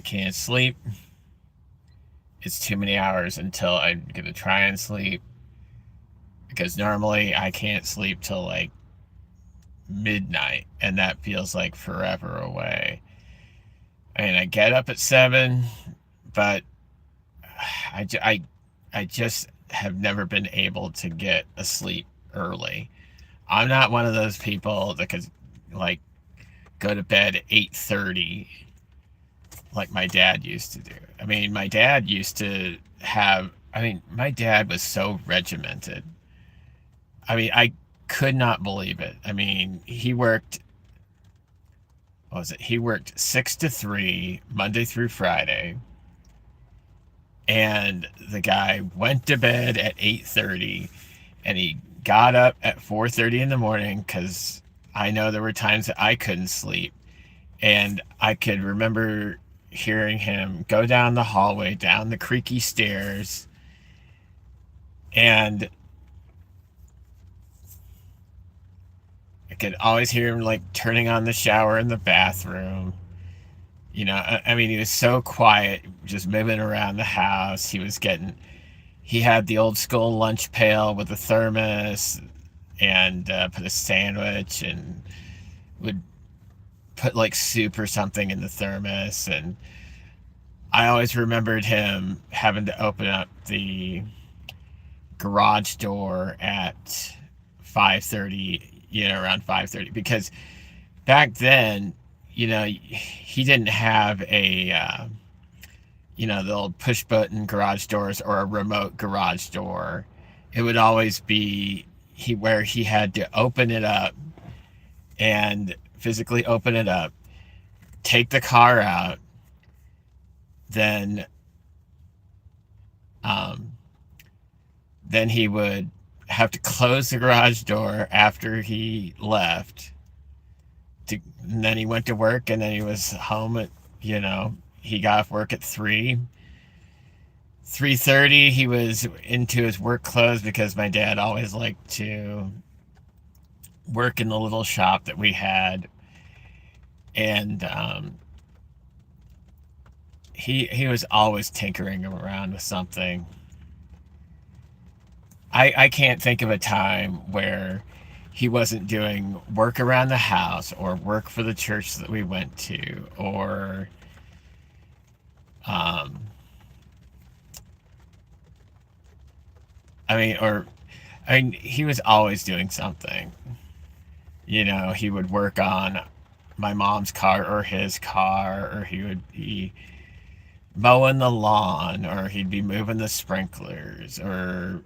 can't sleep. It's too many hours until I'm gonna try and sleep, because normally I can't sleep till like midnight, and that feels like forever away. And I get up at 7, but I, I, I just have never been able to get asleep early. I'm not one of those people that could like go to bed at 8:30 like my dad used to do. I mean, my dad used to have. I mean, my dad was so regimented. I mean, I could not believe it. I mean, he worked. What was it? He worked 6 to 3 Monday through Friday, and the guy went to bed at 8:30, and he got up at 4:30 in the morning because I know there were times that I couldn't sleep, and I could remember hearing him go down the hallway, down the creaky stairs, and I could always hear him like turning on the shower in the bathroom. I mean, he was so quiet, just moving around the house. He had the old school lunch pail with a thermos, and put a sandwich, and would put like soup or something in the thermos. And I always remembered him having to open up the garage door at 5:30, around 5:30, because back then, he didn't have the old push button garage doors or a remote garage door. It would always be where he had to open it up and physically open it up, take the car out, then um, then he would have to close the garage door after he left. And then he went to work, and then he was home at, he got off work at 3:30. He was into his work clothes, because my dad always liked to work in the little shop that we had. And he was always tinkering around with something. I can't think of a time where he wasn't doing work around the house, or work for the church that we went to, or um, he was always doing something. He would work on my mom's car or his car, or he would be mowing the lawn, or he'd be moving the sprinklers, or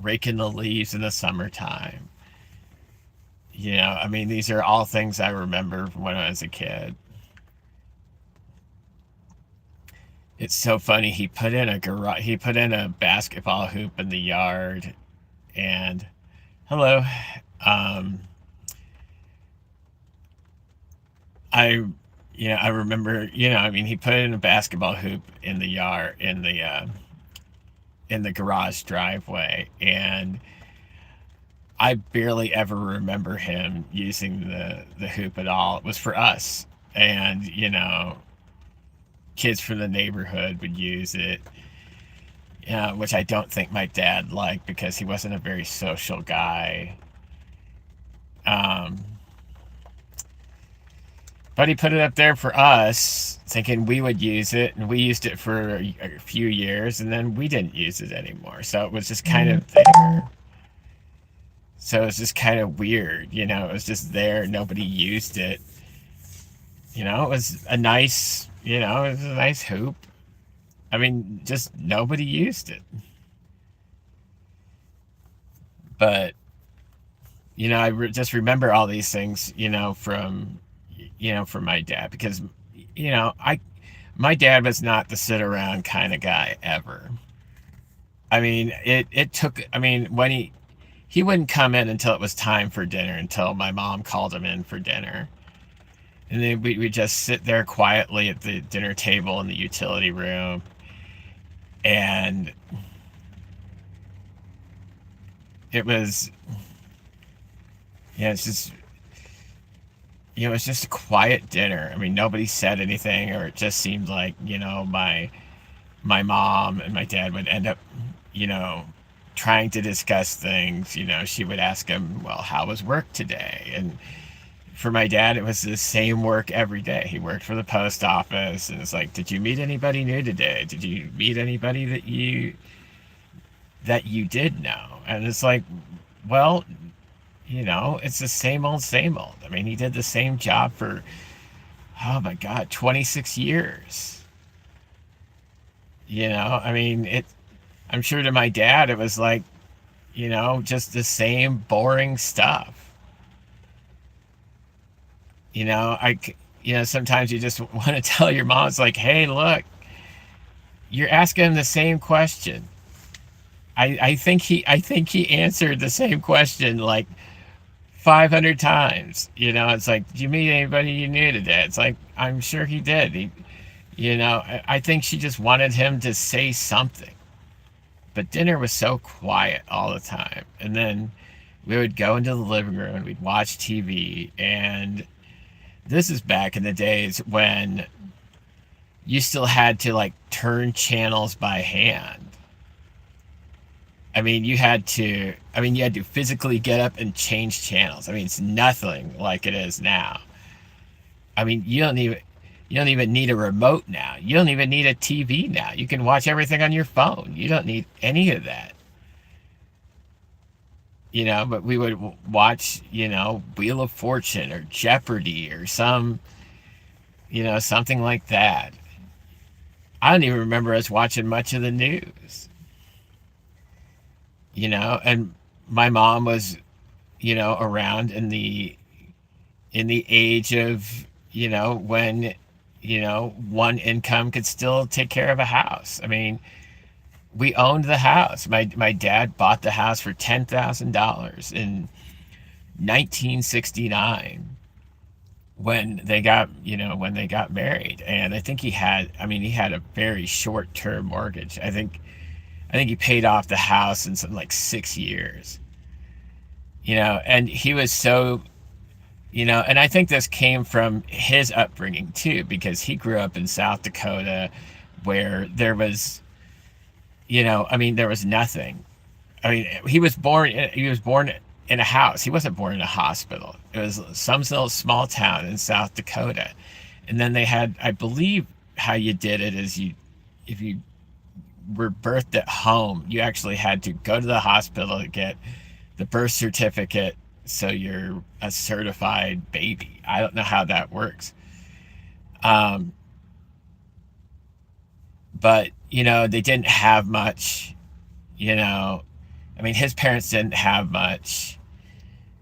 raking the leaves in the summertime. I mean, these are all things I remember when I was a kid. It's so funny. He put in a basketball hoop in the yard, and hello. Um, I, I remember. I mean, he put in a basketball hoop in the yard, in the garage driveway, and I barely ever remember him using the hoop at all. It was for us, and kids from the neighborhood would use it, which I don't think my dad liked, because he wasn't a very social guy. Um, but he put it up there for us, thinking we would use it, and we used it for a few years, and then we didn't use it anymore. So it was just kind of there. So it was just kind of weird, it was just there. Nobody used it. It was a nice, it was a nice hoop. I mean, just nobody used it. But just remember all these things, from my dad, because I my dad was not the sit around kind of guy ever. I mean, it took. I mean, when he wouldn't come in until it was time for dinner, until my mom called him in for dinner. And then we just sit there quietly at the dinner table in the utility room. And it was, yeah, it's just, it was just a quiet dinner. I mean, nobody said anything, or it just seemed like, my mom and my dad would end up, you know, trying to discuss things. She would ask him, well, how was work today? And for my dad, it was the same work every day. He worked for the post office, and it's like, did you meet anybody new today? Did you meet anybody that you did know? And it's like, well, it's the same old, same old. I mean, he did the same job for, oh my God, 26 years. I mean, I'm sure to my dad, it was like, just the same boring stuff. Sometimes you just want to tell your mom, it's like, hey, look, you're asking him the same question. I think he answered the same question like 500 times. It's like, did you meet anybody you knew today? It's like, I'm sure he did. I think she just wanted him to say something. But dinner was so quiet all the time. And then we would go into the living room and we'd watch TV. And this is back in the days when you still had to like turn channels by hand. I mean, you had to physically get up and change channels. I mean, it's nothing like it is now. I mean, you don't even need a remote now. You don't even need a TV now. You can watch everything on your phone. You don't need any of that. But we would watch, Wheel of Fortune or Jeopardy or something like that. I don't even remember us watching much of the news. And my mom was, around in the age of, when, one income could still take care of a house. I mean, we owned the house. My dad bought the house for $10,000 in 1969 when they got married. And I think he had a very short term mortgage. I think he paid off the house in something like 6 years. And he was so, and I think this came from his upbringing too, because he grew up in South Dakota where there was nothing. I mean, he was born in a house. He wasn't born in a hospital. It was some little small town in South Dakota. And then they had, I believe how you did it is if you were birthed at home, you actually had to go to the hospital to get the birth certificate so you're a certified baby. I don't know how that works. Um, but, they didn't have much, you know. I mean, his parents didn't have much.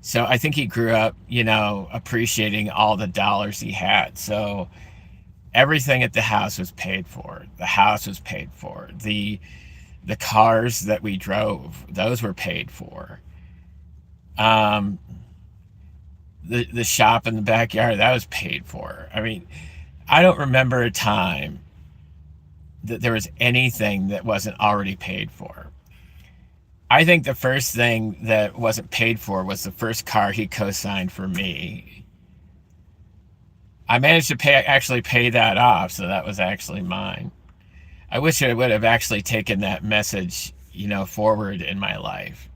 So I think he grew up, appreciating all the dollars he had. So everything at the house was paid for. The house was paid for. The cars that we drove, those were paid for. Um, the shop in the backyard, that was paid for. I mean, I don't remember a time that there was anything that wasn't already paid for. I think the first thing that wasn't paid for was the first car he co-signed for me. I managed to actually pay that off, so that was actually mine. I wish I would have actually taken that message, forward in my life.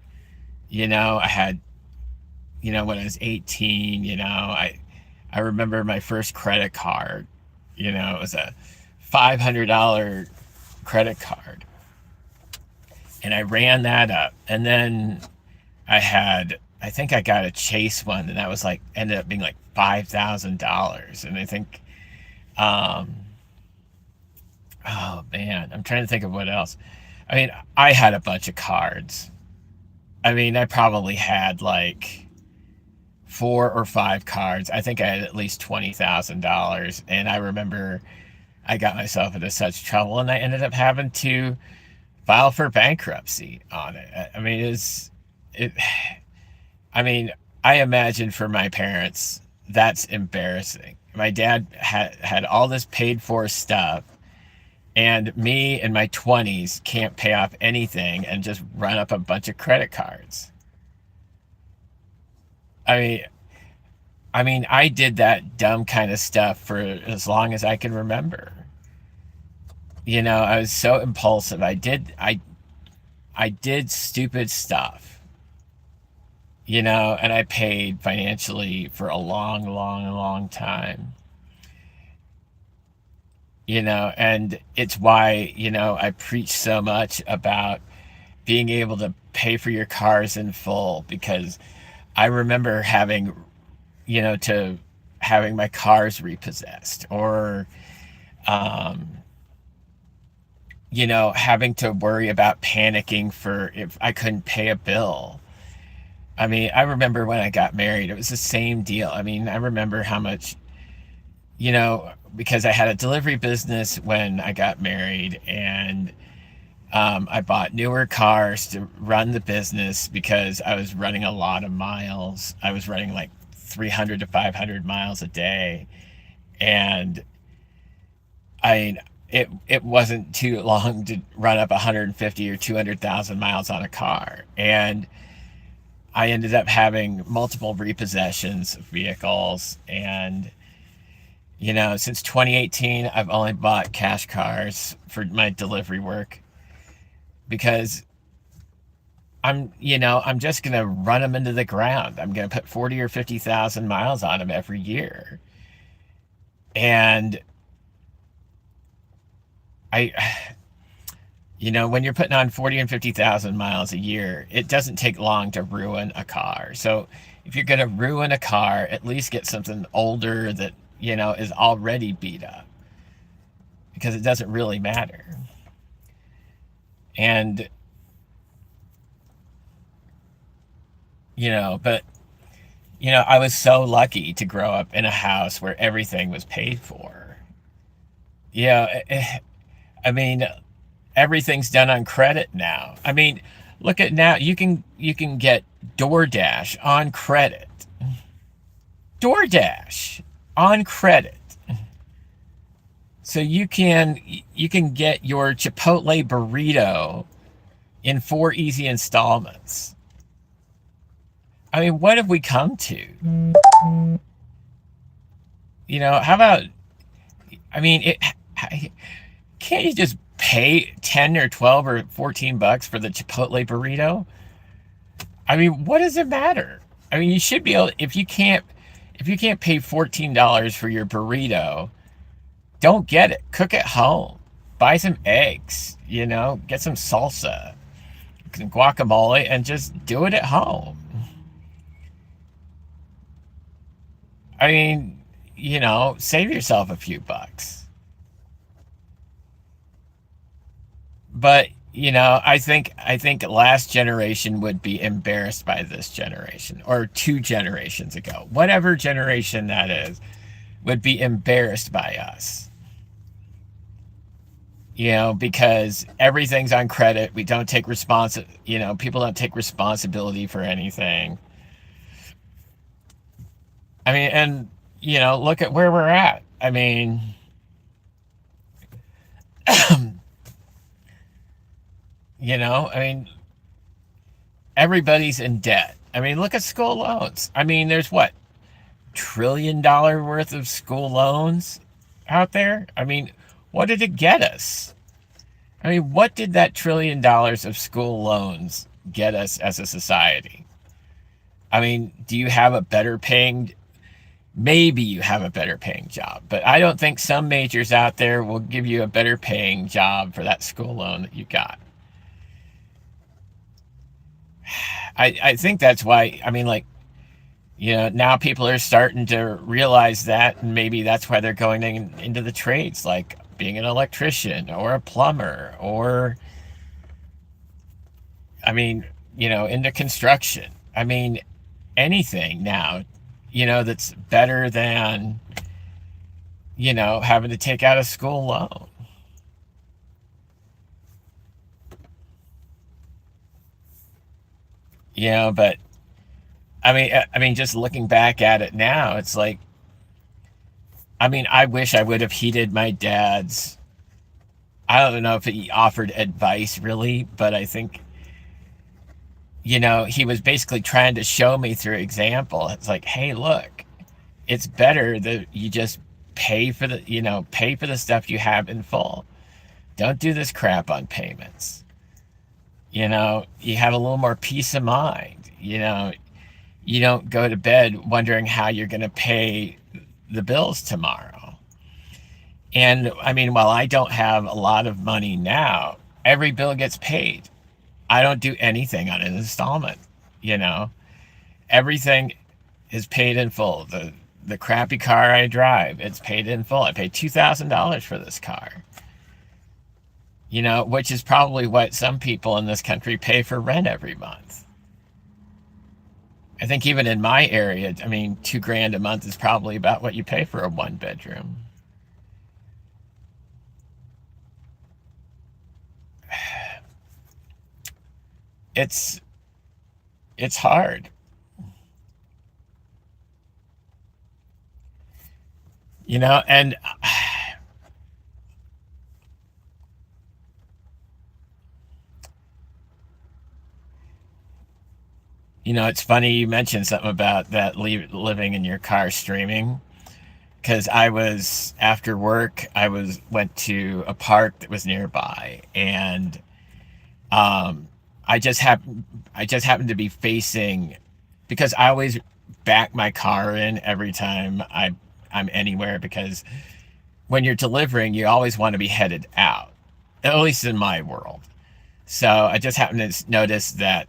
I had, when I was 18, I remember my first credit card. It was a $500 credit card. And I ran that up. And then I think I got a Chase one, and that was like, ended up being like $5,000. And I think, um, oh man, I'm trying to think of what else. I mean, I had a bunch of cards. I mean, I probably had like 4 or 5 cards. I think I had at least $20,000. And I remember I got myself into such trouble, and I ended up having to file for bankruptcy on it. I mean, it. I mean, I imagine for my parents, that's embarrassing. My dad had all this paid for stuff, and me in my 20s can't pay off anything and just run up a bunch of credit cards. I mean, I mean, I did that dumb kind of stuff for as long as I can remember. I was so impulsive. I did stupid stuff, and I paid financially for a long, long, long time. And it's why, I preach so much about being able to pay for your cars in full, because I remember to having my cars repossessed, or um, having to worry about panicking for if I couldn't pay a bill. I mean, I remember when I got married, it was the same deal. I mean, I remember how much, because I had a delivery business when I got married, and I bought newer cars to run the business because I was running a lot of miles. I was running like 300 to 500 miles a day. And it wasn't too long to run up 150 or 200,000 miles on a car. And I ended up having multiple repossessions of vehicles. And, since 2018, I've only bought cash cars for my delivery work, because I'm just going to run them into the ground. I'm going to put 40 or 50,000 miles on them every year. And I, when you're putting on 40 and 50,000 miles a year, it doesn't take long to ruin a car. So if you're going to ruin a car, at least get something older that, is already beat up, because it doesn't really matter. And, but, I was so lucky to grow up in a house where everything was paid for. I mean, everything's done on credit now. I mean, look at now. You can get DoorDash on credit. DoorDash on credit. So you can get your Chipotle burrito in 4 easy installments. I mean, what have we come to? How about, I mean, can't you just pay 10 or 12 or 14 bucks for the Chipotle burrito? I mean, what does it matter? I mean, you should be able, if you can't pay $14 for your burrito, don't get it. Cook at home. Buy some eggs, get some salsa, some guacamole, and just do it at home. I mean, save yourself a few bucks. But, I think last generation would be embarrassed by this generation, or 2 generations ago. Whatever generation that is, would be embarrassed by us. Because everything's on credit. We don't take people don't take responsibility for anything. I mean, and, look at where we're at. I mean, I mean, everybody's in debt. I mean, look at school loans. I mean, there's what, $1 trillion worth of school loans out there? I mean, what did it get us? I mean, what did that $1 trillion of school loans get us as a society? I mean, do you have a better paying, maybe you have a better paying job, but I don't think some majors out there will give you a better paying job for that school loan that you got. I think that's why, I mean, like, now people are starting to realize that, and maybe that's why they're going into the trades, like being an electrician or a plumber, or, I mean, into construction. I mean, anything now, that's better than, having to take out a school loan. But I mean, just looking back at it now, it's like, I mean, I wish I would have heeded my dad's. I don't know if he offered advice really, but I think, he was basically trying to show me through example. It's like, hey, look, it's better that you just pay for the stuff you have in full. Don't do this crap on payments. You have a little more peace of mind. You don't go to bed wondering how you're going to pay the bills tomorrow. And I mean, while I don't have a lot of money now, every bill gets paid. I don't do anything on an installment. You know, everything is paid in full. The crappy car I drive, it's paid in full. I paid $2,000 for this car. Which is probably what some people in this country pay for rent every month. I think even in my area, I mean, $2,000 a month is probably about what you pay for a one bedroom. It's it's hard, and it's funny you mentioned something about that living in your car streaming, because I was after work, went to a park that was nearby, and um, I just happened to be facing, because I always back my car in every time I'm anywhere, because when you're delivering, you always want to be headed out, at least in my world. So I just happened to notice that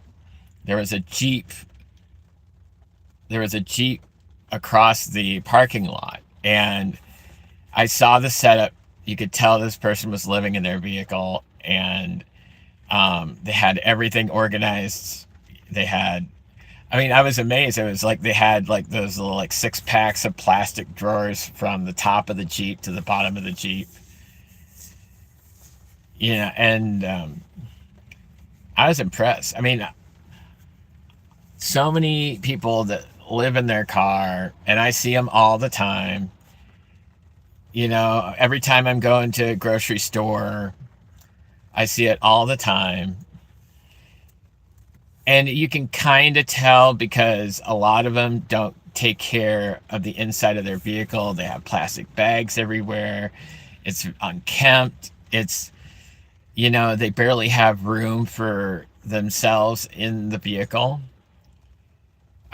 there was a Jeep there was a Jeep across the parking lot, and I saw the setup. You could tell this person was living in their vehicle, and they had everything organized. They had, I mean, I was amazed. It was like they had like those little like 6 packs of plastic drawers from the top of the Jeep to the bottom of the Jeep. And I was impressed. I mean, so many people that live in their car, and I see them all the time. Every time I'm going to a grocery store, I see it all the time. And you can kind of tell because a lot of them don't take care of the inside of their vehicle. They have plastic bags everywhere. It's unkempt. They barely have room for themselves in the vehicle.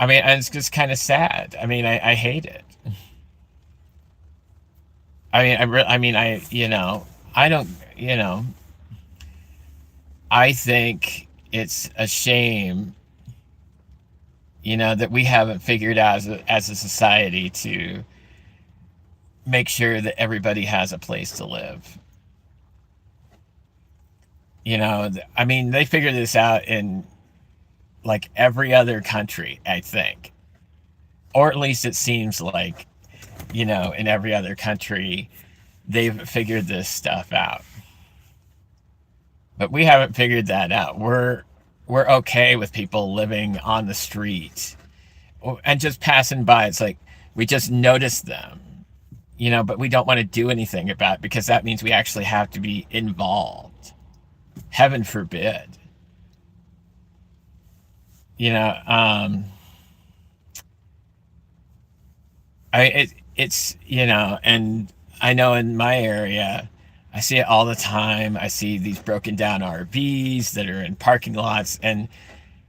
I mean, and it's just kind of sad. I mean, I hate it. I don't, I think it's a shame, that we haven't figured out as a society to make sure that everybody has a place to live. I mean, they figured this out in like every other country, I think. Or at least it seems like, in every other country, they've figured this stuff out. But we haven't figured that out. We're okay with people living on the street and just passing by. It's like we just notice them, but we don't want to do anything about it because that means we actually have to be involved. Heaven forbid. You know, um, it's and I know in my area, I see it all the time. I see these broken down RVs that are in parking lots, and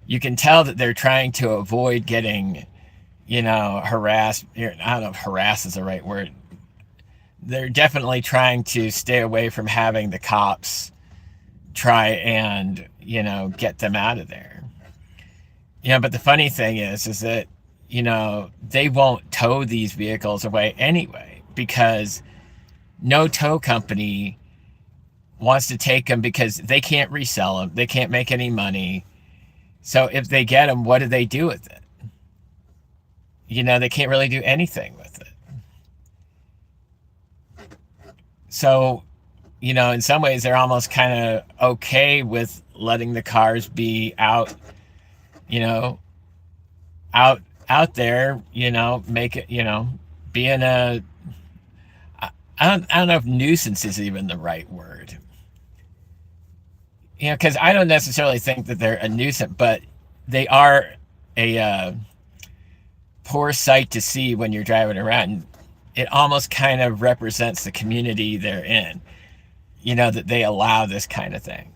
you can tell that they're trying to avoid getting, harassed. I don't know if harass is the right word. They're definitely trying to stay away from having the cops try and, get them out of there. But the funny thing is that, they won't tow these vehicles away anyway, because no tow company wants to take them because they can't resell them. They can't make any money. So if they get them, what do they do with it? They can't really do anything with it. So, in some ways, they're almost kind of okay with letting the cars be out, you know, out there, make it, being a, I don't know if nuisance is even the right word. Because I don't necessarily think that they're a nuisance, but they are a poor sight to see when you're driving around. It almost kind of represents the community they're in, that they allow this kind of thing.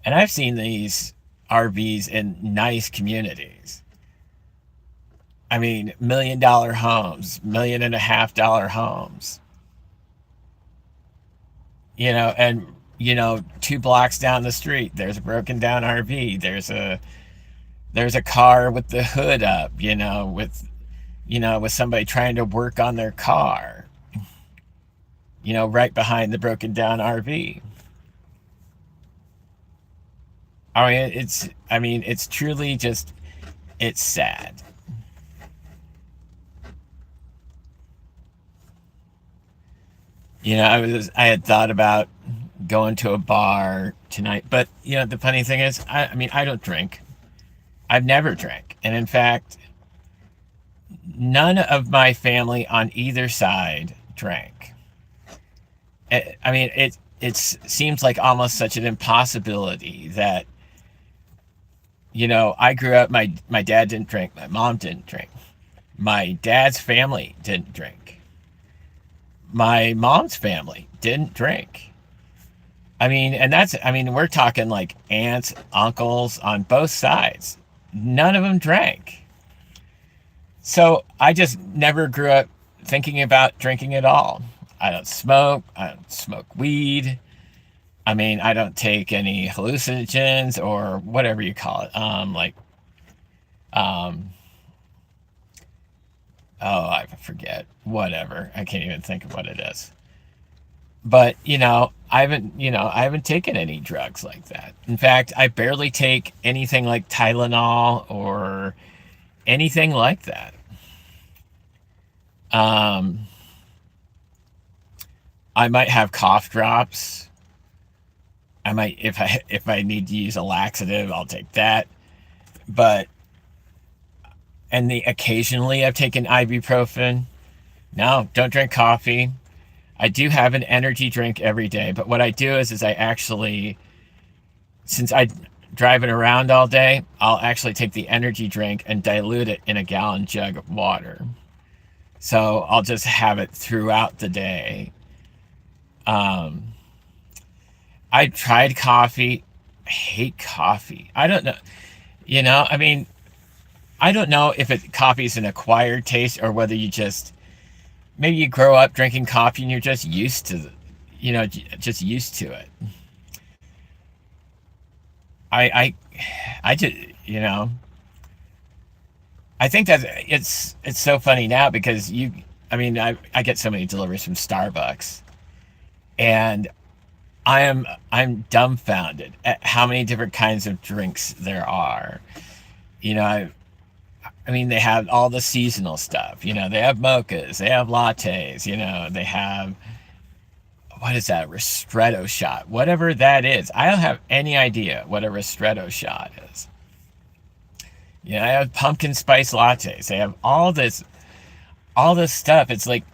And I've seen these RVs in nice communities. I mean, $1 million homes, $1.5 million homes. And 2 blocks down the street, there's a broken down RV. There's a car with the hood up, with somebody trying to work on their car, right behind the broken down RV. It's truly just, it's sad. I had thought about going to a bar tonight, but the funny thing is, I don't drink. I've never drank, and in fact, none of my family on either side drank. It seems like almost such an impossibility that I grew up. My dad didn't drink. My mom didn't drink. My dad's family didn't drink. My mom's family didn't drink. We're talking like aunts, uncles on both sides. None of them drank. So I just never grew up thinking about drinking at all. I don't smoke. I don't smoke weed. I don't take any hallucinogens or whatever you call it. I forget. Whatever. I can't even think of what it is. But, I haven't taken any drugs like that. In fact, I barely take anything like Tylenol or anything like that. I might have cough drops. I might, if I need to use a laxative, I'll take that. But, occasionally I've taken ibuprofen. No, don't drink coffee. I do have an energy drink every day, but what I do is I actually, since I'm driving around all day, I'll actually take the energy drink and dilute it in a gallon jug of water. So I'll just have it throughout the day. I tried coffee. I hate coffee. I don't know. I don't know if coffee is an acquired taste or whether maybe you grow up drinking coffee and you're just used to, just used to it. I just, I think that it's so funny now because I get so many deliveries from Starbucks, and I'm dumbfounded at how many different kinds of drinks there are. They have all the seasonal stuff. They have mochas, they have lattes, they have, what is that, ristretto shot, whatever that is. I don't have any idea what a ristretto shot is. I have pumpkin spice lattes. They have all this stuff. It's like,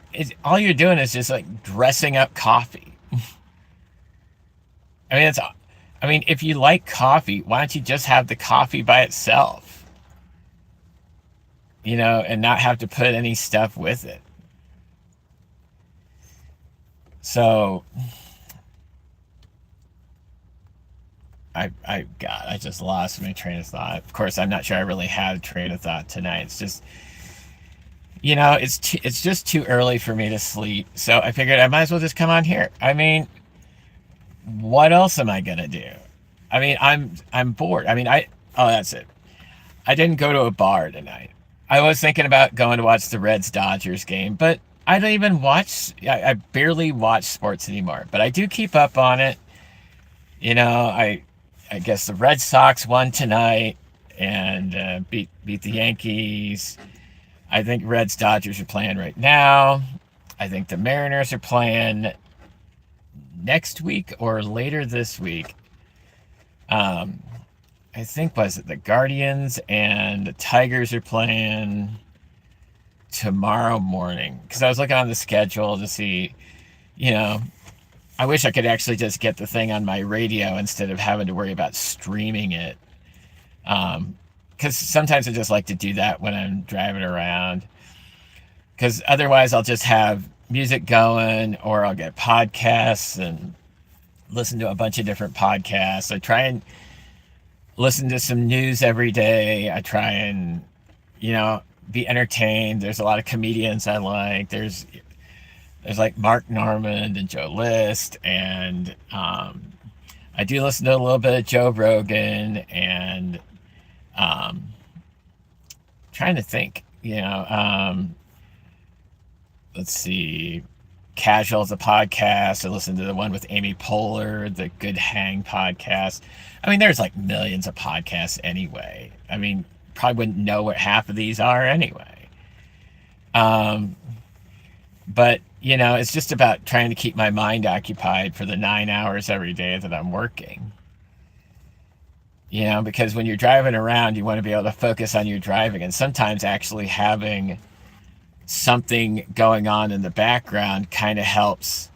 all you're doing is just like dressing up coffee. If you like coffee, why don't you just have the coffee by itself? And not have to put any stuff with it. So, I just lost my train of thought. Of course, I'm not sure I really had a train of thought tonight. It's just, it's just too early for me to sleep. So I figured I might as well just come on here. What else am I gonna do? I'm bored. That's it. I didn't go to a bar tonight. I was thinking about going to watch the Reds-Dodgers game, but I don't even I barely watch sports anymore, but I do keep up on it. I guess the Red Sox won tonight and beat the Yankees. I think Reds-Dodgers are playing right now. I think the Mariners are playing next week or later this week. I think, was it the Guardians and the Tigers are playing tomorrow morning? Because I was looking on the schedule to see, I wish I could actually just get the thing on my radio instead of having to worry about streaming it. because sometimes I just like to do that when I'm driving around. Because otherwise, I'll just have music going, or I'll get podcasts and listen to a bunch of different podcasts. I try and listen to some news every day. I try and, be entertained. There's a lot of comedians I like. There's like Mark Normand and Joe List, and I do listen to a little bit of Joe Rogan, and trying to think, let's see, Casual's a podcast. I listen to the one with Amy Poehler, the Good Hang podcast. I mean, there's like millions of podcasts anyway. I mean, probably wouldn't know what half of these are anyway. But, it's just about trying to keep my mind occupied for the 9 hours every day that I'm working. Because when you're driving around, you want to be able to focus on your driving, and sometimes actually having something going on in the background kind of helps,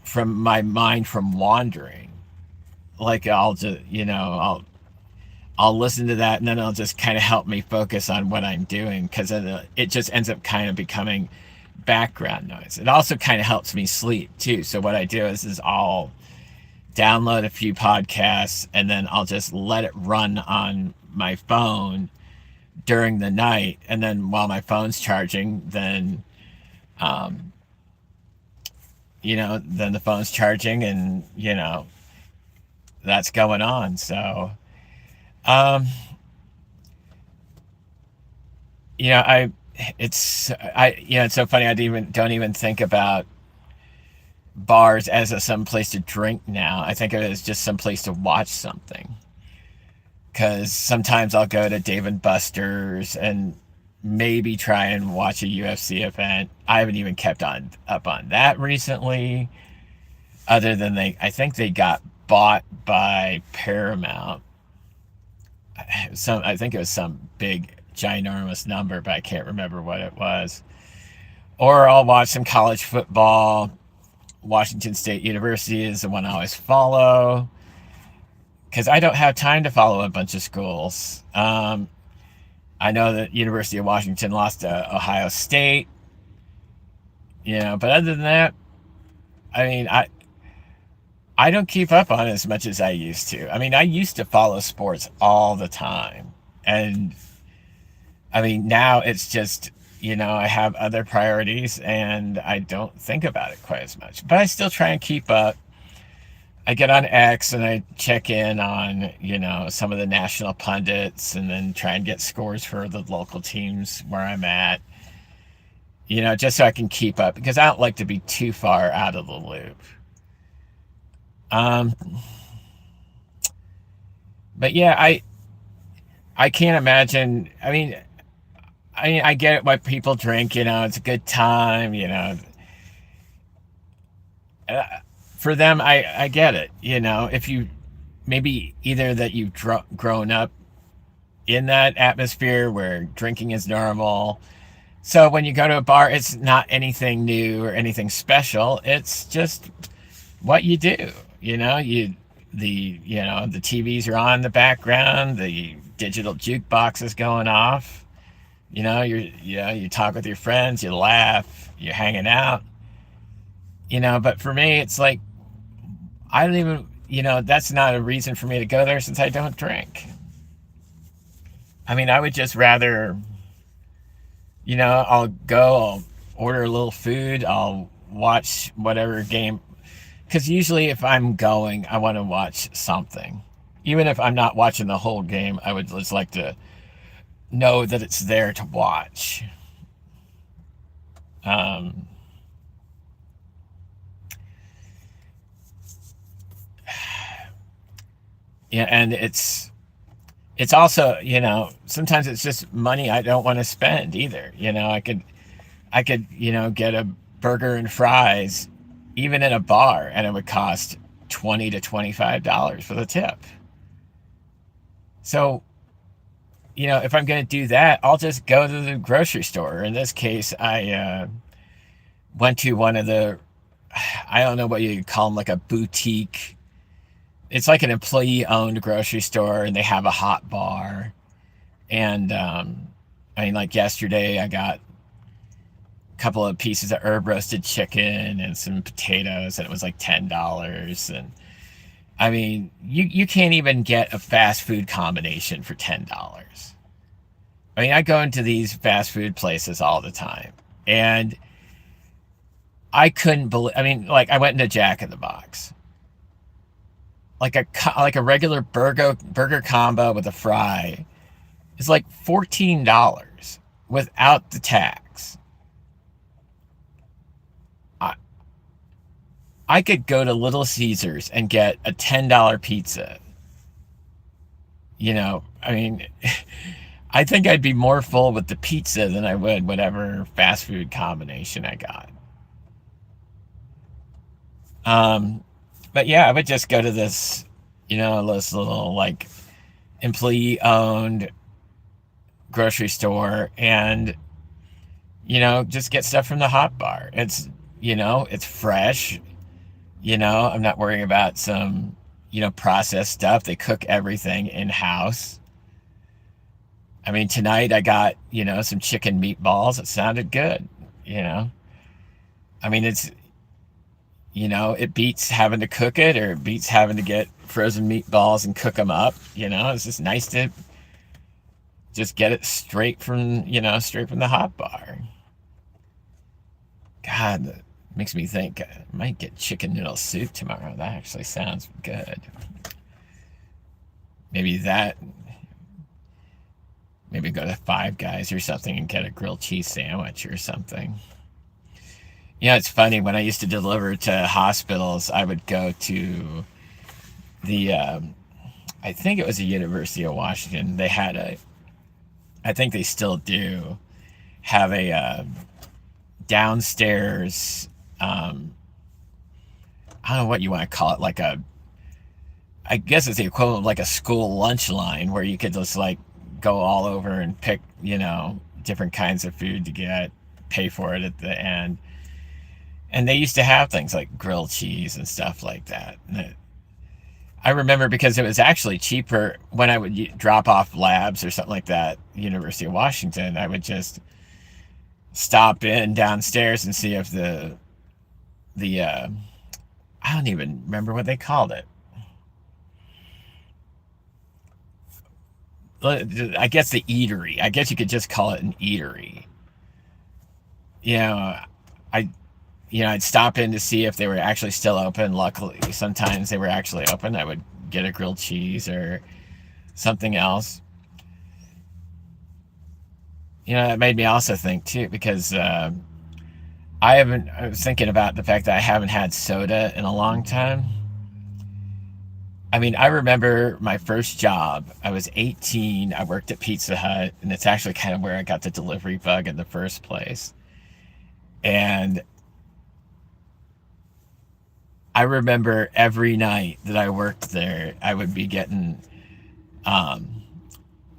from my mind from wandering. Like I'll just, I'll listen to that, and then it'll just kind of help me focus on what I'm doing, because it just ends up kind of becoming background noise. It also kind of helps me sleep too. So what I do is I'll download a few podcasts, and then I'll just let it run on my phone during the night, and then while my phone's charging, then then the phone's charging, and that's going on. So it's so funny. I don't even think about bars as some place to drink now. I think of it as just some place to watch something. Because sometimes I'll go to Dave and Buster's and maybe try and watch a UFC event. I haven't even kept up on that recently, other than I think they got bought by Paramount. I think it was some big ginormous number, but I can't remember what it was. Or I'll watch some college football. Washington State University is the one I always follow, because I don't have time to follow a bunch of schools. I know that University of Washington lost to Ohio State, but other than that, I mean, I don't keep up on it as much as I used to. I mean, I used to follow sports all the time, and I mean, now it's just, I have other priorities, and I don't think about it quite as much, but I still try and keep up. I get on X and I check in on, some of the national pundits, and then try and get scores for the local teams where I'm at, just so I can keep up, because I don't like to be too far out of the loop. But yeah, I can't imagine. I get it, why people drink, it's a good time, for them, I get it. If you maybe either that you've grown up in that atmosphere where drinking is normal, so when you go to a bar, it's not anything new or anything special. It's just what you do. The TVs are on in the background, the digital jukebox is going off. You talk with your friends, you laugh, you're hanging out. But for me, it's like, I don't even, that's not a reason for me to go there, since I don't drink. I mean, I would just rather, I'll order a little food, I'll watch whatever game. Because usually if I'm going, I want to watch something. Even if I'm not watching the whole game, I would just like to know that it's there to watch. Yeah, and it's also, sometimes it's just money I don't want to spend either. I could, get a burger and fries even in a bar, and it would cost $20 to $25 for the tip. So, if I'm going to do that, I'll just go to the grocery store. In this case, I went to one of the, I don't know what you call them, like a boutique it's like an employee owned grocery store, and they have a hot bar. And I mean, like yesterday, I got a couple of pieces of herb roasted chicken and some potatoes, and it was like $10. And I mean, you can't even get a fast food combination for $10. I mean, I go into these fast food places all the time, and I couldn't believe. I mean, like I went into Jack in the Box, like a regular burger combo with a fry is like $14 without the tax. I I could go to Little Caesars and get a $10 pizza. I mean, I think I'd be more full with the pizza than I would whatever fast food combination I got. Um, but yeah, I would just go to this little like employee owned grocery store and, just get stuff from the hot bar. It's fresh. I'm not worrying about some, processed stuff. They cook everything in house. I mean, tonight I got, some chicken meatballs. It sounded good, you know. I mean, it beats having to cook it, or it beats having to get frozen meatballs and cook them up. It's just nice to just get it straight from the hot bar. God, that makes me think I might get chicken noodle soup tomorrow. That actually sounds good. Maybe that, maybe go to Five Guys or something and get a grilled cheese sandwich or something. It's funny. When I used to deliver to hospitals, I would go to the, I think it was the University of Washington. They had I think they still do, have a downstairs, I don't know what you want to call it, I guess it's the equivalent of like a school lunch line where you could just like go all over and pick, different kinds of food to get, pay for it at the end. And they used to have things like grilled cheese and stuff like that. I remember because it was actually cheaper when I would drop off labs or something like that, University of Washington. I would just stop in downstairs and see if the I don't even remember what they called it. I guess the eatery. I guess you could just call it an eatery. You know, I I'd stop in to see if they were actually still open. Luckily, sometimes they were actually open. I would get a grilled cheese or something else. It made me also think too, because I was thinking about the fact that I haven't had soda in a long time. I mean, I remember my first job. I was 18. I worked at Pizza Hut, and it's actually kind of where I got the delivery bug in the first place. And I remember every night that I worked there, I would be getting um,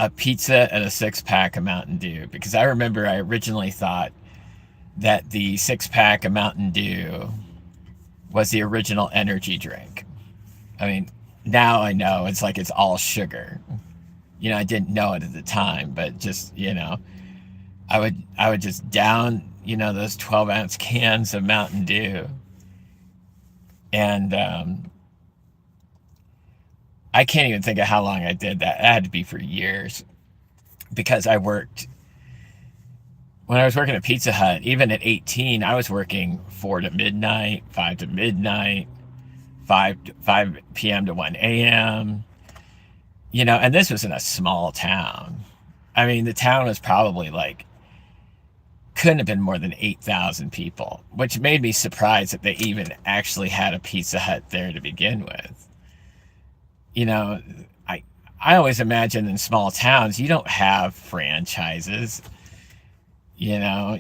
a pizza and a six-pack of Mountain Dew, because I remember I originally thought that the six-pack of Mountain Dew was the original energy drink. I mean, now I know it's all sugar. I didn't know it at the time, but just, I would just down, those 12-ounce cans of Mountain Dew. And I can't even think of how long I did that. It had to be for years, because when I was working at Pizza Hut, even at 18, I was working 4 to midnight, 5 to midnight, 5 p.m. to 1 a.m. And this was in a small town. I mean, the town was probably couldn't have been more than 8,000 people, which made me surprised that they even actually had a Pizza Hut there to begin with. You know, I I always imagine in small towns you don't have franchises. You know,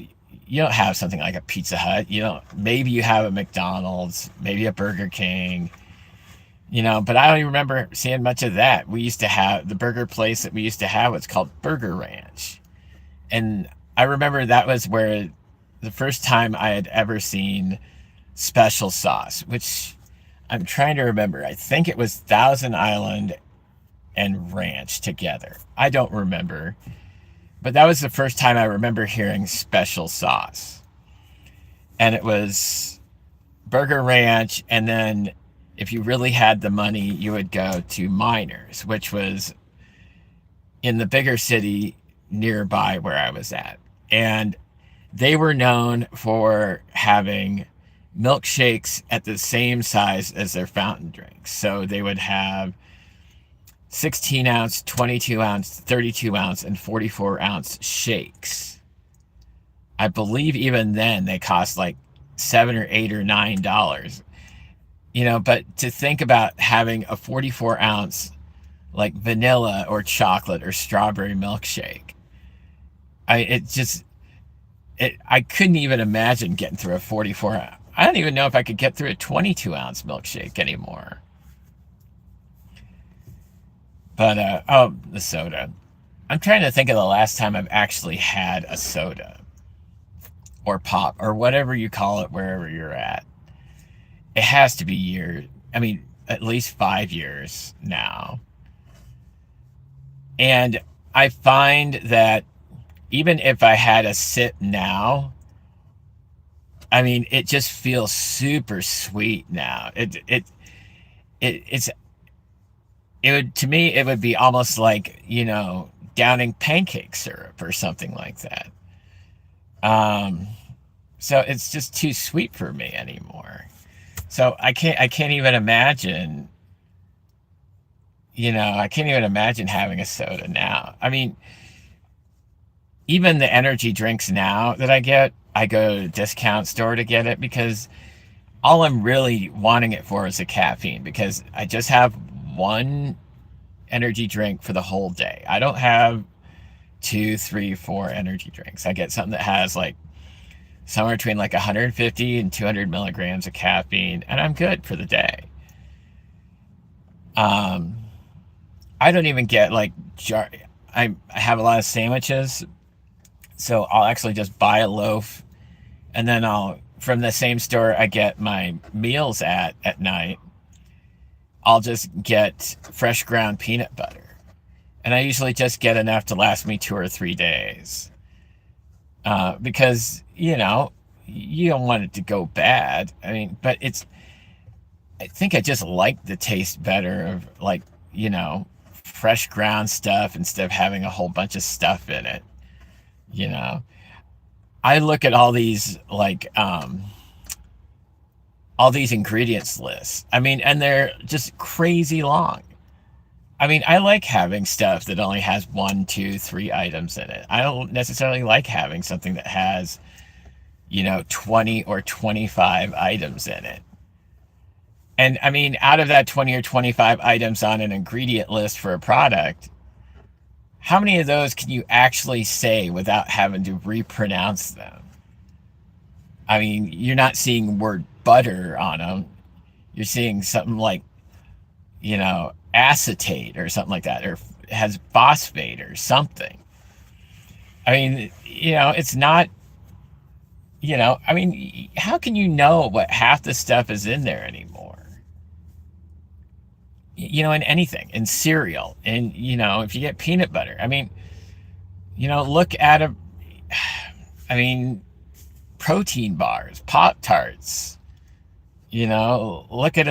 you don't have something like a Pizza Hut. You don't. Maybe you have a McDonald's, maybe a Burger King. But I don't even remember seeing much of that. We used to have the burger place that we used to have was called Burger Ranch, and I remember that was where the first time I had ever seen special sauce, which I'm trying to remember. I think it was Thousand Island and Ranch together. I don't remember. But that was the first time I remember hearing special sauce. And it was Burger Ranch, and then if you really had the money, you would go to Miners, which was in the bigger city nearby where I was at. And they were known for having milkshakes at the same size as their fountain drinks. So they would have 16 ounce, 22 ounce, 32 ounce, and 44 ounce shakes. I believe even then they cost like $7 or $8 or $9. But to think about having a 44 ounce like vanilla or chocolate or strawberry milkshake, I couldn't even imagine getting through a 44 ounce. I don't even know if I could get through a 22 ounce milkshake anymore. But the soda. I'm trying to think of the last time I've actually had a soda or pop or whatever you call it wherever you're at. It has to be years. I mean, at least 5 years now. And I find that even if I had a sip now, I mean, it just feels super sweet now. It would, to me, it would be almost like, downing pancake syrup or something like that. So it's just too sweet for me anymore. So I can't even imagine, I can't even imagine having a soda now. I mean, even the energy drinks now that I go to a discount store to get it because all I'm really wanting it for is the caffeine, because I just have one energy drink for the whole day. I don't have 2, 3, 4 energy drinks. I get something that has like somewhere between like 150 and 200 milligrams of caffeine, and I'm good for the day. I don't even get like I have a lot of sandwiches, so I'll actually just buy a loaf, and then from the same store I get my meals at night, I'll just get fresh ground peanut butter. And I usually just get enough to last me 2 or 3 days. Because, you don't want it to go bad. I mean, but I think I just like the taste better of like, fresh ground stuff instead of having a whole bunch of stuff in it. I look at all these like, all these ingredients lists. I mean, and they're just crazy long. I mean, I like having stuff that only has 1, 2, 3 items in it. I don't necessarily like having something that has, 20 or 25 items in it. And I mean, out of that 20 or 25 items on an ingredient list for a product, how many of those can you actually say without having to repronounce them? I mean, you're not seeing word butter on them. You're seeing something like, acetate or something like that, or has phosphate or something. I mean, it's not, I mean, how can you know what half the stuff is in there anymore? In anything, in cereal, and, if you get peanut butter, I mean, look at I mean, protein bars, Pop-Tarts, look at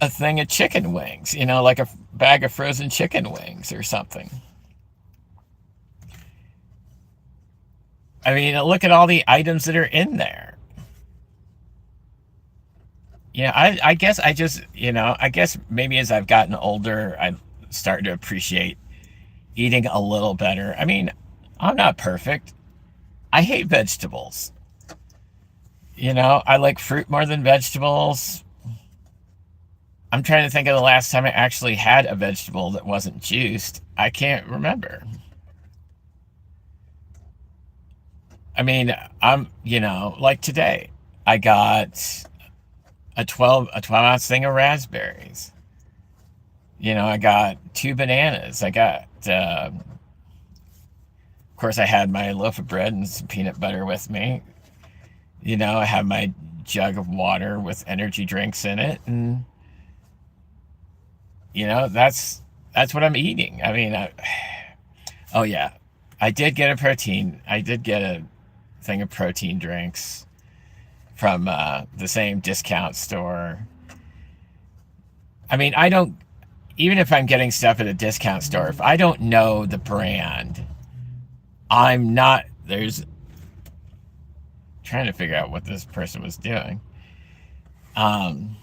a thing of chicken wings, like a bag of frozen chicken wings or something. I mean, look at all the items that are in there. I guess I guess maybe as I've gotten older, I'm starting to appreciate eating a little better. I mean, I'm not perfect. I hate vegetables. I like fruit more than vegetables. I'm trying to think of the last time I actually had a vegetable that wasn't juiced. I can't remember. I mean, like today, I got a 12 ounce thing of raspberries. I got 2 bananas. I got, of course, I had my loaf of bread and some peanut butter with me. I have my jug of water with energy drinks in it, and that's what I'm eating. I mean, oh yeah, I did get a protein. I did get a thing of protein drinks from the same discount store. I mean, I don't, even if I'm getting stuff at a discount store, if I don't know the brand, I'm not, there's, trying to figure out what this person was doing. Even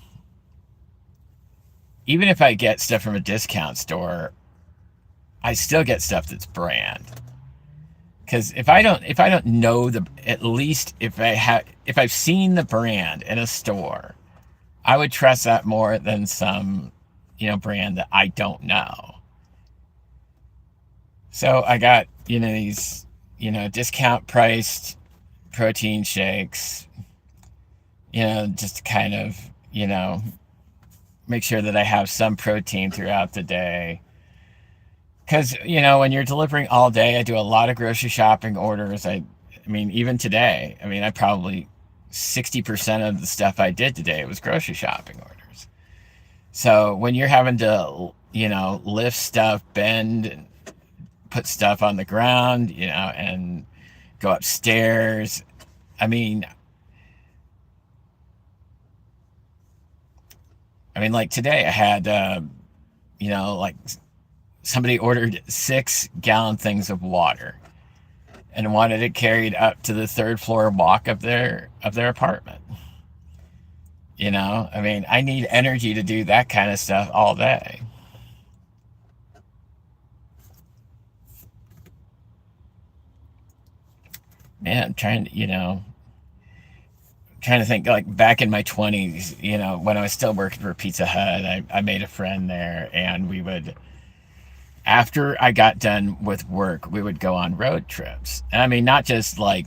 if I get stuff from a discount store, I still get stuff that's brand. Because if I don't know the, at least if I've seen the brand in a store, I would trust that more than some, brand that I don't know. So I got, these, discount priced protein shakes, just to kind of, make sure that I have some protein throughout the day. Because, when you're delivering all day, I do a lot of grocery shopping orders. I mean, even today, I probably 60% of the stuff I did today was grocery shopping orders. So when you're having to, lift stuff, bend, and put stuff on the ground, and go upstairs, like today I had, like somebody ordered 6-gallon things of water and wanted it carried up to the third floor walk of their apartment. I need energy to do that kind of stuff all day. Man, I'm trying to think, like back in my 20s, when I was still working for Pizza Hut, I made a friend there, and we would, after I got done with work, we would go on road trips. And not just like,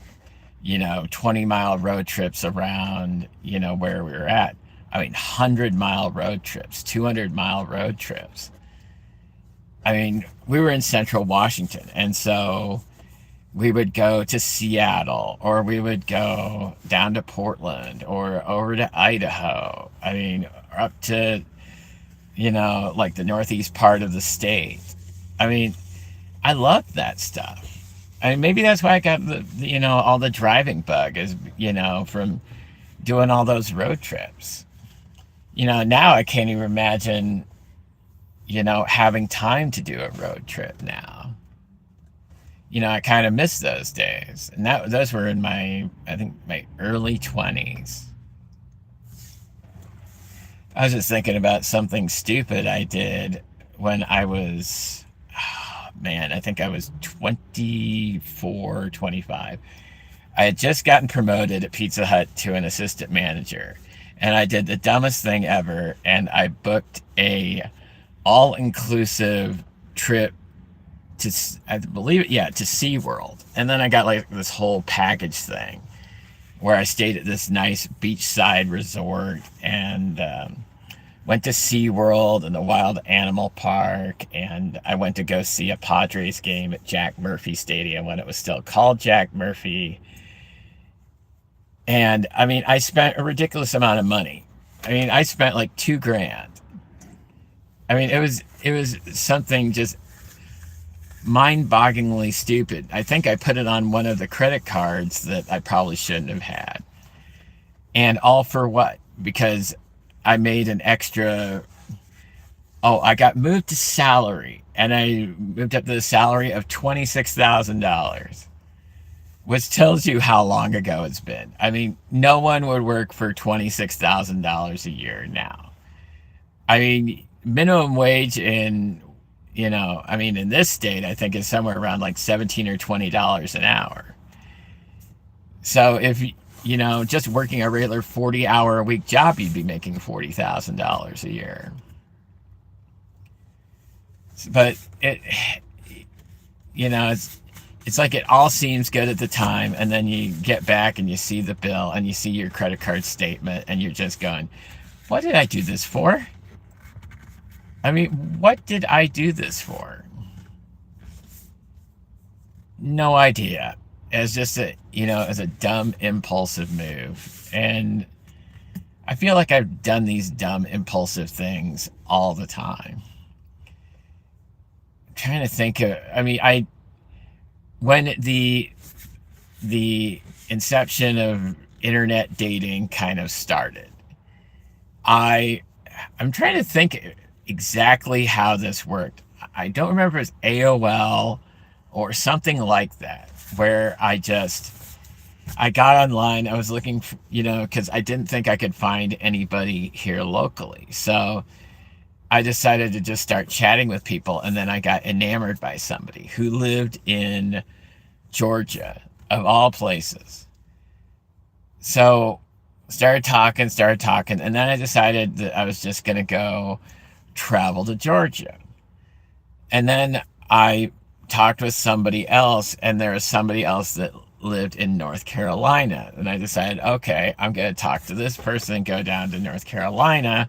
20-mile road trips around, where we were at. 100-mile road trips, 200-mile road trips. We were in central Washington, and so we would go to Seattle, or we would go down to Portland, or over to Idaho. Up to, like the northeast part of the state. I loved that stuff. Maybe that's why I got the all the driving bug is, from doing all those road trips. Now I can't even imagine, having time to do a road trip now. I kind of miss those days. And those were in my early 20s. I was just thinking about something stupid I did when I was, I think I was 24, 25. I had just gotten promoted at Pizza Hut to an assistant manager. And I did the dumbest thing ever. And I booked a all-inclusive trip to, I believe it, yeah, to SeaWorld. And then I got like this whole package thing where I stayed at this nice beachside resort and went to SeaWorld and the Wild Animal Park. And I went to go see a Padres game at Jack Murphy Stadium when it was still called Jack Murphy. And I spent a ridiculous amount of money. I spent like $2,000. It was something just mind-bogglingly stupid. I think I put it on one of the credit cards that I probably shouldn't have had. And all for what? Because I made an extra, I got moved to salary, and I moved up to the salary of $26,000, which tells you how long ago it's been. No one would work for $26,000 a year now. Minimum wage in, in this state, I think is somewhere around like $17 or $20 an hour. So if, just working a regular 40-hour-a-week job, you'd be making $40,000 a year. But it's like it all seems good at the time, and then you get back and you see the bill and you see your credit card statement, and you're just going, what did I do this for? What did I do this for? No idea. As just as a dumb, impulsive move. And I feel like I've done these dumb, impulsive things all the time. I'm trying to think of, I mean, when the inception of internet dating kind of started, I I'm trying to think exactly how this worked. I don't remember if it was AOL or something like that, where I got online. I was looking for, because I didn't think I could find anybody here locally. So I decided to just start chatting with people, and then I got enamored by somebody who lived in Georgia, of all places. So started talking, and then I decided that I was just going to go travel to Georgia. And then I talked with somebody else, and there was somebody else that lived in North Carolina. And I decided, okay, I'm going to talk to this person and go down to North Carolina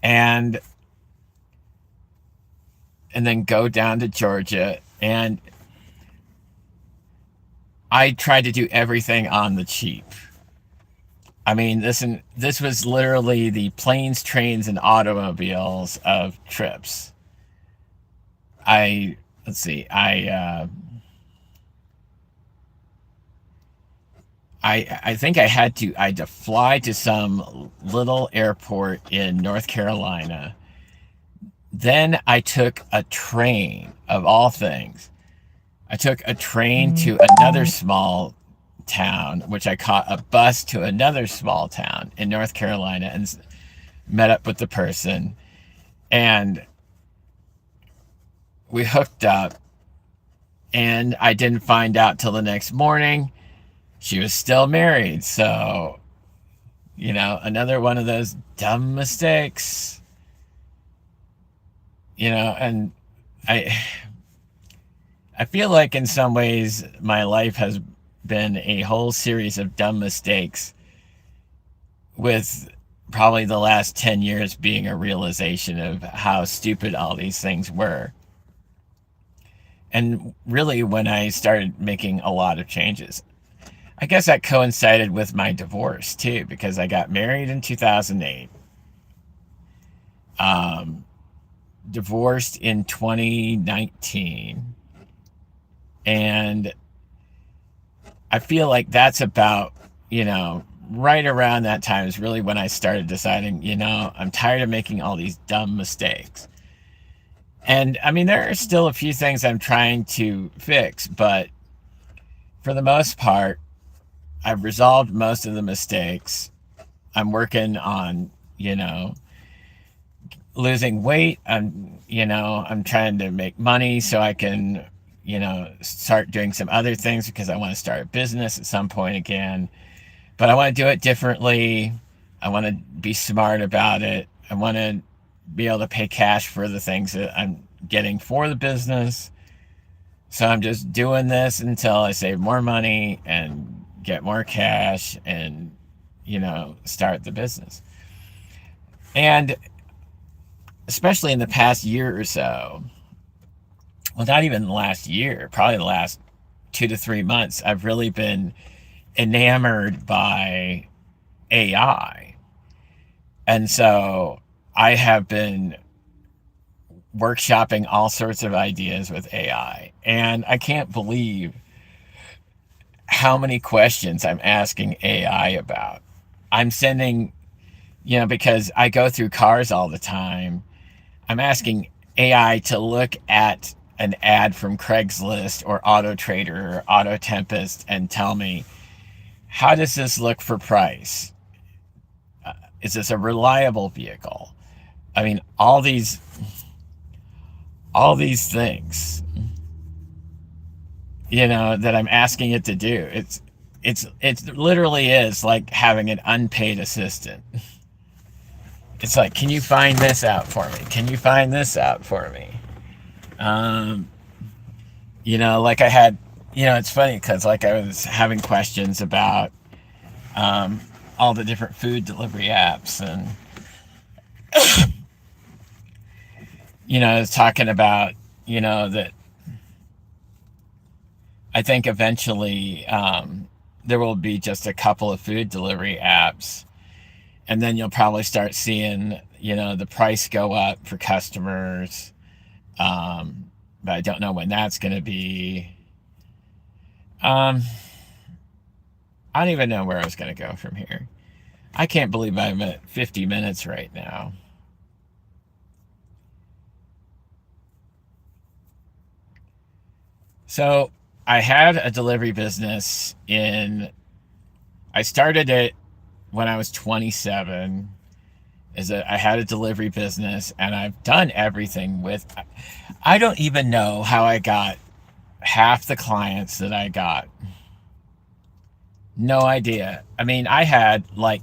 and then go down to Georgia. And I tried to do everything on the cheap. I mean, this was literally the planes, trains, and automobiles of trips. I let's see. I think I had to fly to some little airport in North Carolina. Then I took a train, of all things. I took a train to another small town, which I caught a bus to another small town in North Carolina and met up with the person. And we hooked up, and I didn't find out till the next morning she was still married. So, another one of those dumb mistakes. And I I feel like in some ways my life has been a whole series of dumb mistakes, with probably the last 10 years being a realization of how stupid all these things were. And really, when I started making a lot of changes, I guess that coincided with my divorce too, because I got married in 2008, divorced in 2019, and I feel like that's about, right around that time is really when I started deciding, I'm tired of making all these dumb mistakes. And I mean, there are still a few things I'm trying to fix, but for the most part, I've resolved most of the mistakes. I'm working on, losing weight. I'm trying to make money so I can, start doing some other things, because I want to start a business at some point again. But I want to do it differently. I want to be smart about it. I want to be able to pay cash for the things that I'm getting for the business. So I'm just doing this until I save more money and get more cash and, start the business. And especially in the past year or so, well, not even the last year, probably the last 2 to 3 months, I've really been enamored by AI. And so I have been workshopping all sorts of ideas with AI. And I can't believe how many questions I'm asking AI about. I'm sending, because I go through cars all the time, I'm asking AI to look at an ad from Craigslist or Auto Trader or Auto Tempest and tell me, how does this look for price? Is this a reliable vehicle? I mean, all these things, that I'm asking it to do. It literally is like having an unpaid assistant. It's like, can you find this out for me? Can you find this out for me? Like I had, it's funny because like I was having questions about all the different food delivery apps, and I was talking about, that I think eventually there will be just a couple of food delivery apps, And then you'll probably start seeing, the price go up for customers. But I don't know when that's going to be. Um, I don't even know where I was going to go from here. I can't believe I'm at 50 minutes right now. So I had a delivery business I started it when I was 27. I had a delivery business, and I've done everything with. I don't even know how I got half the clients that I got. No idea. I mean, I had like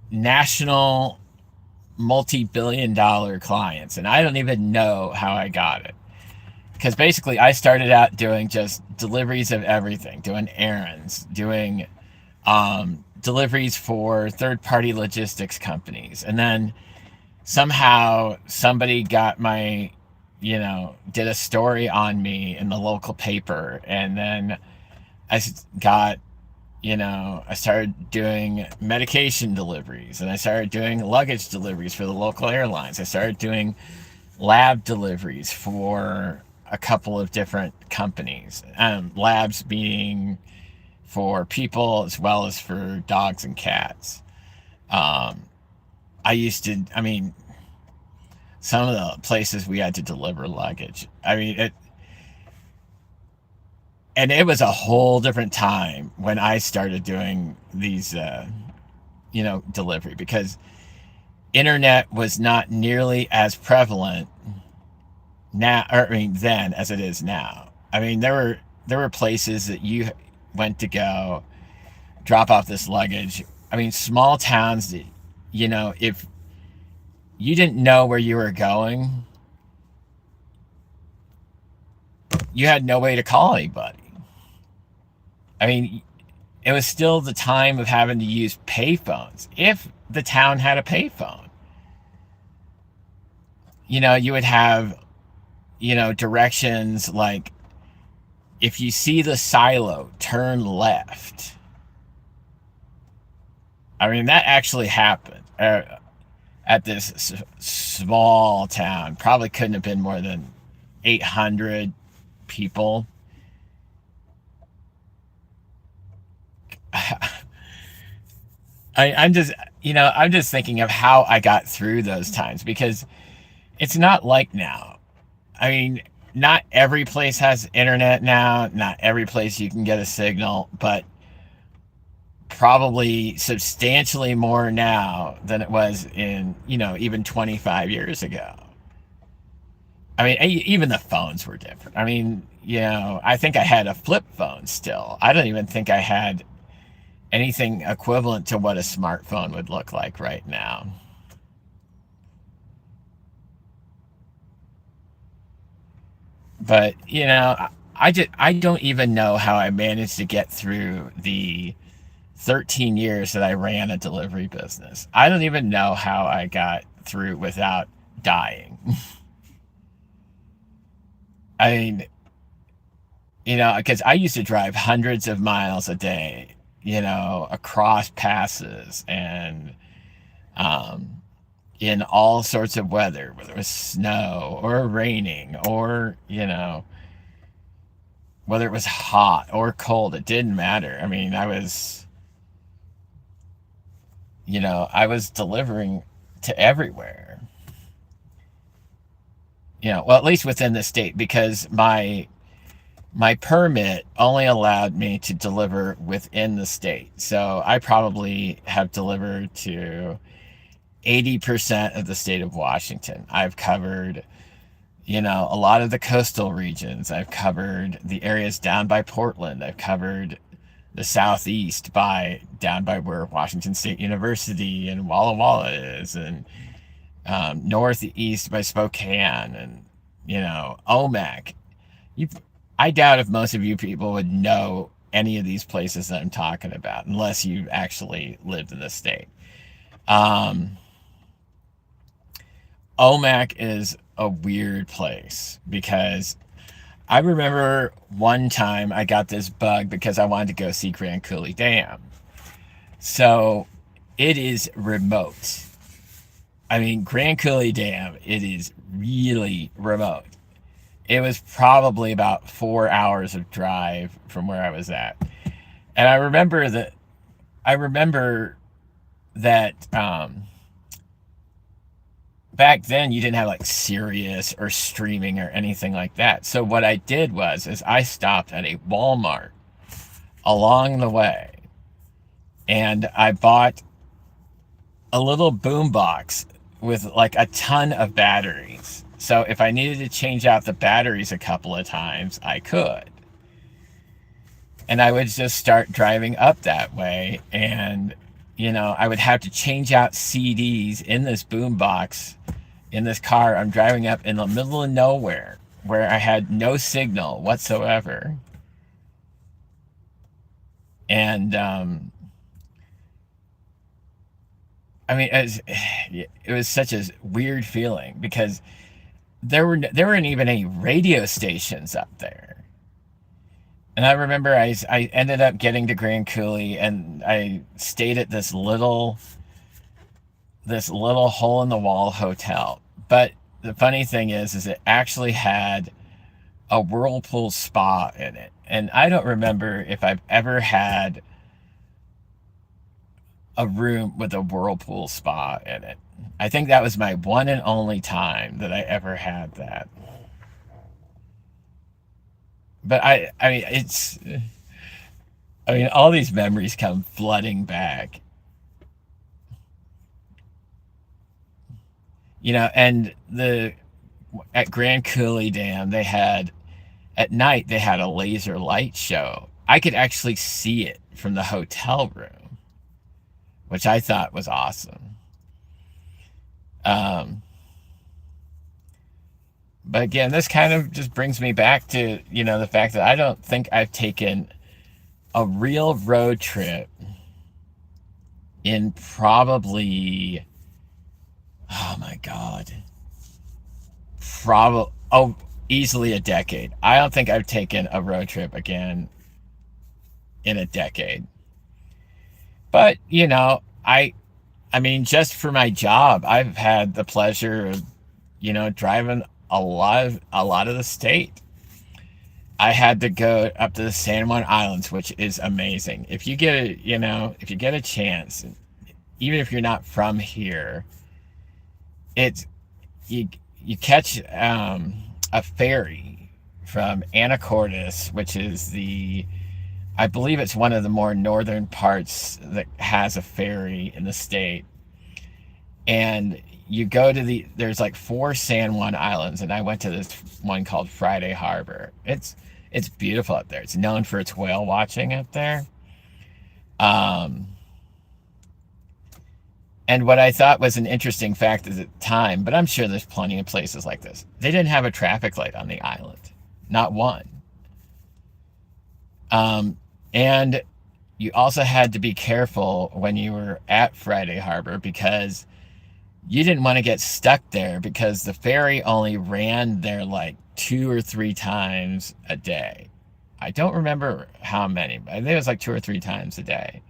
national multi-billion-dollar clients, and I don't even know how I got it. Because basically I started out doing just deliveries of everything, doing errands, doing deliveries for third-party logistics companies. And then somehow somebody got did a story on me in the local paper. And then I got, I started doing medication deliveries, and I started doing luggage deliveries for the local airlines. I started doing lab deliveries for a couple of different companies. Labs being for people as well as for dogs and cats. Um, I mean, some of the places we had to deliver luggage. I mean, and it was a whole different time when I started doing these, delivery, because internet was not nearly as prevalent now, or, I mean, then as it is now. I mean, there were places that you went to go drop off this luggage. I mean, small towns that, if you didn't know where you were going, you had no way to call anybody. I mean, it was still the time of having to use payphones. If the town had a payphone, you would have, directions like, if you see the silo, turn left. I mean, that actually happened at this small town. Probably couldn't have been more than 800 people. I'm just thinking of how I got through those times, because it's not like now. I mean, not every place has internet now. Not every place you can get a signal, but probably substantially more now than it was in, even 25 years ago. I mean, even the phones were different. I mean, I think I had a flip phone still. I don't even think I had anything equivalent to what a smartphone would look like right now. But, I don't even know how I managed to get through the 13 years that I ran a delivery business. I don't even know how I got through without dying. I mean, because I used to drive hundreds of miles a day, across passes, and um, in all sorts of weather, whether it was snow or raining, or, whether it was hot or cold, it didn't matter. I mean, I was delivering to everywhere. Well, at least within the state, because my permit only allowed me to deliver within the state. So I probably have delivered to 80% of the state of Washington. I've covered, a lot of the coastal regions. I've covered the areas down by Portland. I've covered the southeast down by where Washington State University and Walla Walla is, and northeast by Spokane, and, OMAC. You, I doubt if most of you people would know any of these places that I'm talking about, unless you actually lived in the state. Um, OMAC is a weird place, because I remember one time I got this bug because I wanted to go see Grand Coulee Dam. So it is remote. I mean, Grand Coulee Dam, it is really remote. It was probably about 4 hours of drive from where I was at. And I remember that back then you didn't have like Sirius or streaming or anything like that. So what I did was is I stopped at a Walmart along the way and I bought a little boom box with like a ton of batteries. So if I needed to change out the batteries a couple of times, I could. And I would just start driving up that way. And, I would have to change out CDs in this boombox in this car. I'm driving up in the middle of nowhere where I had no signal whatsoever. And, I mean, it was such a weird feeling because there weren't even any radio stations up there. And I remember I ended up getting to Grand Coulee and I stayed at this little hole in the wall hotel. But the funny thing is it actually had a whirlpool spa in it. And I don't remember if I've ever had a room with a whirlpool spa in it. I think that was my one and only time that I ever had that. But I mean, all these memories come flooding back, and at Grand Coulee Dam, at night, they had a laser light show. I could actually see it from the hotel room, which I thought was awesome. Um, but again, this kind of just brings me back to, the fact that I don't think I've taken a real road trip in probably, oh my God, easily a decade. I don't think I've taken a road trip again in a decade. But, I mean, just for my job, I've had the pleasure of, driving a lot of the state. I had to go up to the San Juan Islands, which is amazing. If you get a chance, even if you're not from here, it's you catch a ferry from Anacortes, which is I believe it's one of the more northern parts that has a ferry in the state. And you go to there's like 4 San Juan Islands, and I went to this one called Friday Harbor. It's beautiful up there. It's known for its whale watching up there. Um, and what I thought was an interesting fact at the time, but I'm sure there's plenty of places like this. They didn't have a traffic light on the island, not one. And you also had to be careful when you were at Friday Harbor because you didn't want to get stuck there because the ferry only ran there like 2 or 3 times a day. I don't remember how many, but I think it was like 2 or 3 times a day.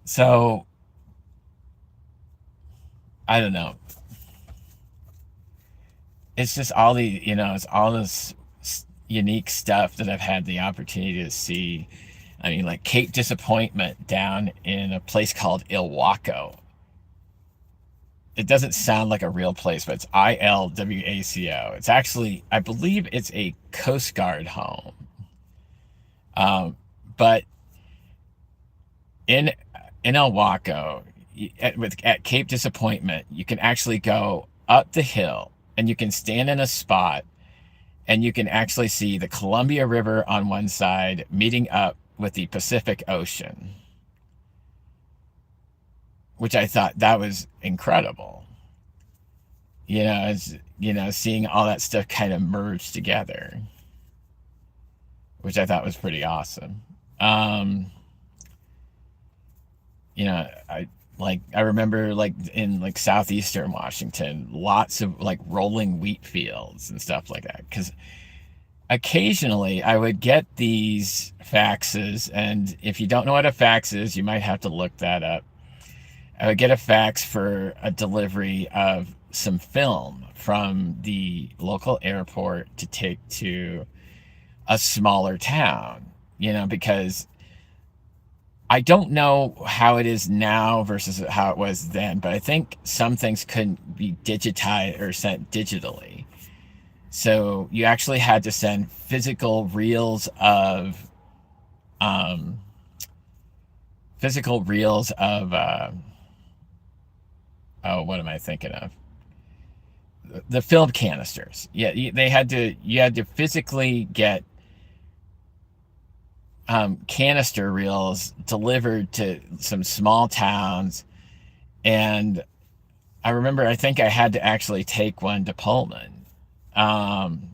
So I don't know. It's just it's all this unique stuff that I've had the opportunity to see. I mean, like Cape Disappointment down in a place called Ilwaco. It doesn't sound like a real place, but it's Ilwaco. It's actually, I believe it's a Coast Guard home. But in Ilwaco, at Cape Disappointment, you can actually go up the hill and you can stand in a spot and you can actually see the Columbia River on one side meeting up with the Pacific Ocean, which I thought that was incredible. Seeing all that stuff kind of merge together, which I thought was pretty awesome. I remember like in like southeastern Washington, lots of like rolling wheat fields and stuff like that. Because occasionally I would get these faxes, and if you don't know what a fax is, you might have to look that up. I would get a fax for a delivery of some film from the local airport to take to a smaller town, because I don't know how it is now versus how it was then, but I think some things couldn't be digitized or sent digitally. So you actually had to send um, physical reels of, oh, what am I thinking of? The film canisters. Yeah, you had to physically get canister reels delivered to some small towns. And I remember, I think I had to actually take one to Pullman, um,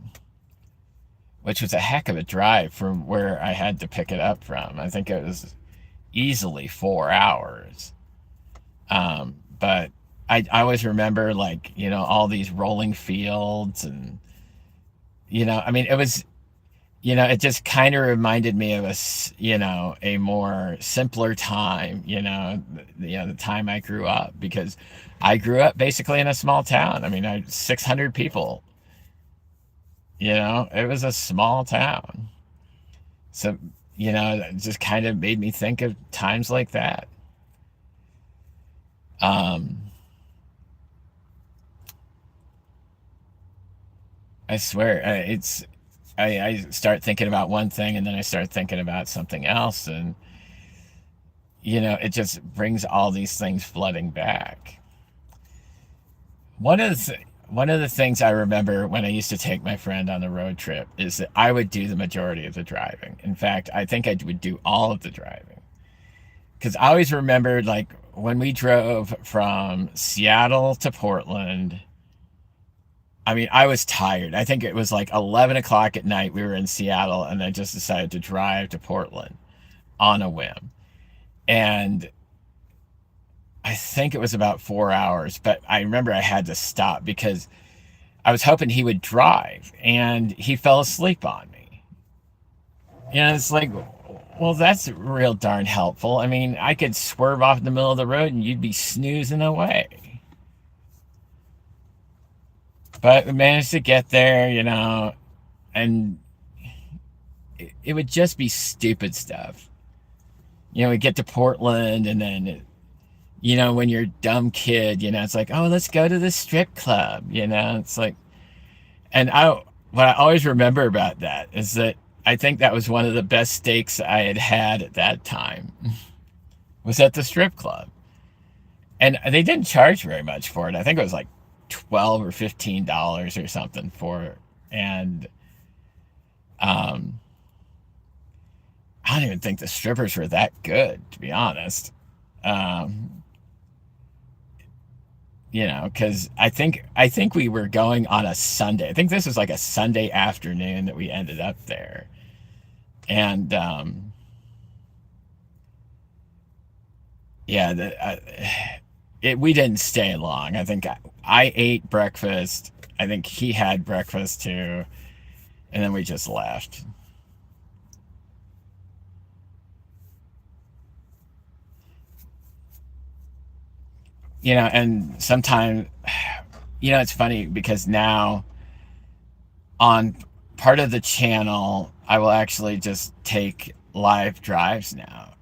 which was a heck of a drive from where I had to pick it up from. I think it was easily 4 hours. But I always remember, like, all these rolling fields, and, I mean, it just kind of reminded me of a more simpler time, the time I grew up, because I grew up basically in a small town. I mean, 600 people, it was a small town. So, it just kind of made me think of times like that. Um, I swear, I start thinking about one thing, and then I start thinking about something else, and it just brings all these things flooding back. One of the things I remember when I used to take my friend on the road trip is that I would do the majority of the driving. In fact, I think I would do all of the driving, because I always remembered, like, when we drove from Seattle to Portland. I mean, I was tired. I think it was like 11 o'clock at night. We were in Seattle, and I just decided to drive to Portland on a whim. And I think it was about 4 hours, but I remember I had to stop because I was hoping he would drive, and he fell asleep on me. It's like, well, that's real darn helpful. I mean, I could swerve off in the middle of the road and you'd be snoozing away. But we managed to get there, and it would just be stupid stuff. We get to Portland, and then, when you're a dumb kid, it's like, oh, let's go to the strip club. It's like, and what I always remember about that is that I think that was one of the best steaks I had had at that time, was at the strip club. And they didn't charge very much for it. I think it was like $12 or $15 or something for it. And I don't even think the strippers were that good, to be honest. Um, because I think we were going on a Sunday. I think this was like a Sunday afternoon that we ended up there. And yeah, we didn't stay long. I think I ate breakfast. I think he had breakfast too, and then we just left. And sometimes, it's funny because now on part of the channel, I will actually just take live drives now,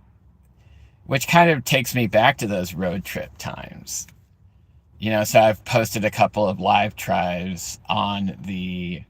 which kind of takes me back to those road trip times. So I've posted a couple of live drives on the